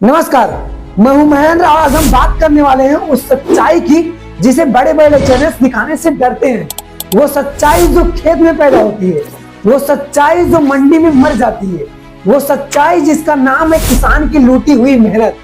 नमस्कार, मैं हूं महेंद्र। आज हम बात करने वाले हैं उस सच्चाई की जिसे बड़े बड़े चैनल्स दिखाने से डरते हैं। वो सच्चाई जो खेत में पैदा होती है, वो सच्चाई जो मंडी में मर जाती है, वो सच्चाई जिसका नाम है किसान की लूटी हुई मेहनत।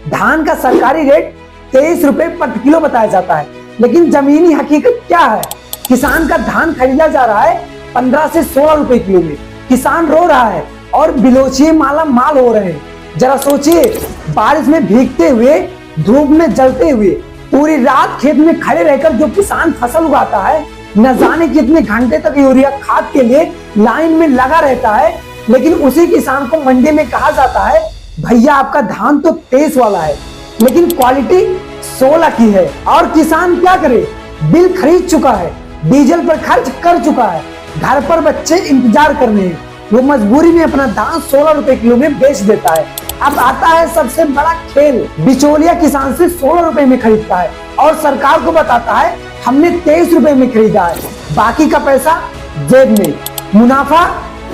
धान का सरकारी रेट 23 रुपए प्रति किलो बताया जाता है, लेकिन जमीनी हकीकत क्या है? किसान का धान खरीदा जा रहा है 15 से 16 रुपए किलो में। किसान रो रहा है और बिलोचिए माला माल हो रहे हैं। जरा सोचिए, बारिश में भीगते हुए, धूप में जलते हुए, पूरी रात खेत में खड़े रहकर जो किसान फसल उगाता है, न जाने कितने घंटे तक यूरिया खाद के लिए लाइन में लगा रहता है, लेकिन उसी किसान को मंडी में कहा जाता है भैया आपका धान तो 23 वाला है, लेकिन क्वालिटी 16 की है। और किसान क्या करे? बिल खरीद चुका है, डीजल पर खर्च कर चुका है, घर पर बच्चे इंतजार कर रहे हैं, वो मजबूरी में अपना धान 16 रुपए किलो में बेच देता है। अब आता है सबसे बड़ा खेल। बिचौलिया किसान से 16 रुपए में खरीदता है और सरकार को बताता है हमने 23 रुपए में खरीदा है। बाकी का पैसा जेब में, मुनाफा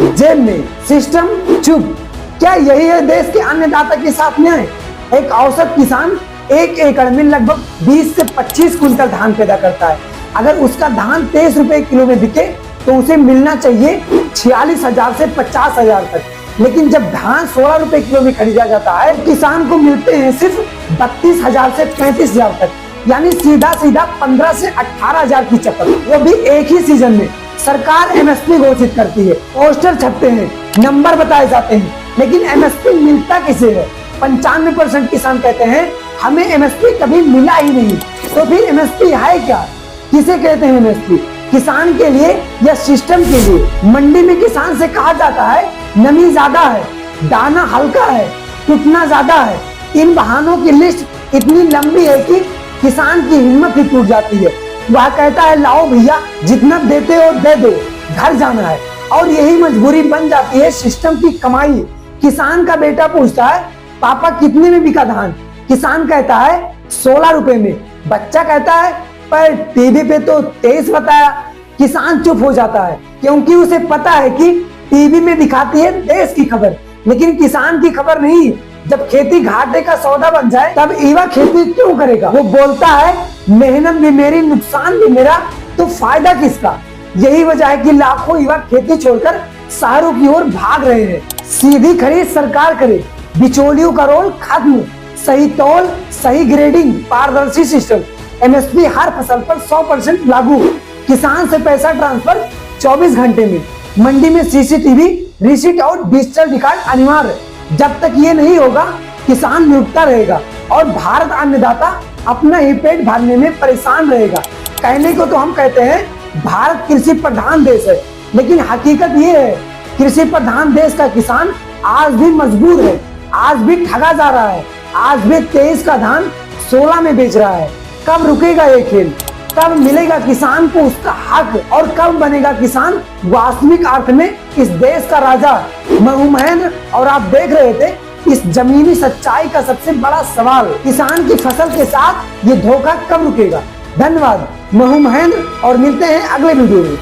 जेब में, सिस्टम चुप। क्या यही है देश के अन्नदाता के साथ न्याय? एक औसत किसान 1 एकड़ में लगभग 20 से 25 कुंटल धान पैदा करता है। अगर उसका धान 23 रुपए किलो में बिके तो उसे मिलना चाहिए 46,000 से 50,000 तक, लेकिन जब धान 16 रुपए किलो में खरीदा जाता है, किसान को मिलते हैं सिर्फ 32,000 से 35,000 तक, यानी सीधा सीधा 15 से 18,000 की चपत, वो भी एक ही सीजन में। सरकार एमएसपी घोषित करती है, पोस्टर छपते हैं, नंबर बताए जाते हैं, लेकिन एमएसपी मिलता किसे है? 95% किसान कहते हैं हमें एमएसपी कभी मिला ही नहीं। तो फिर एमएसपी है क्या? किसे कहते हैं एमएसपी? किसान के लिए या सिस्टम के लिए? मंडी में किसान से कहा जाता है नमी ज्यादा है, दाना हल्का है, टूटना ज्यादा है। इन बहानों की लिस्ट इतनी लंबी है कि किसान की हिम्मत ही टूट जाती है। वह कहता है लाओ भैया, जितना देते हो दे दो, घर जाना है। और यही मजबूरी बन जाती है सिस्टम की कमाई। किसान का बेटा पूछता है पापा कितने में बिका धान? किसान कहता है 16 रुपए में। बच्चा कहता है पर टीवी पे तो 23 बताया। किसान चुप हो जाता है, क्योंकि उसे पता है कि टीवी में दिखाती है देश की खबर, लेकिन किसान की खबर नहीं। जब खेती घाटे का सौदा बन जाए तब युवा खेती क्यों करेगा? वो बोलता है मेहनत भी मेरी, नुकसान भी मेरा, तो फायदा किसका? यही वजह है कि लाखों युवा खेती छोड़कर शहरों की ओर भाग रहे हैं। सीधी खरीद सरकार करे, बिचौलियों का रोल खत्म, सही तौल, सही ग्रेडिंग, पारदर्शी सिस्टम, एमएसपी हर फसल पर 100% लागू, किसान से पैसा ट्रांसफर 24 घंटे में, मंडी में सीसीटीवी, रिसीट और डिजिटल रिकॉर्ड अनिवार्य। जब तक ये नहीं होगा किसान लूटता रहेगा और भारत अन्नदाता अपना ही पेट भरने में परेशान रहेगा। कहने को तो हम कहते हैं भारत कृषि प्रधान देश है, लेकिन हकीकत ये है कृषि प्रधान देश का किसान आज भी मजबूर है, आज भी ठगा जा रहा है, आज भी 23 का धान 16 में बेच रहा है। कब रुकेगा ये खेल? कब मिलेगा किसान को उसका हक? और कब बनेगा किसान वास्तविक अर्थ में इस देश का राजा? मैं हूं महेंद्र और आप देख रहे थे इस जमीनी सच्चाई का सबसे बड़ा सवाल, किसान की फसल के साथ ये धोखा कब रुकेगा? धन्यवाद। मैं हूं महेंद्र और मिलते हैं अगले वीडियो में।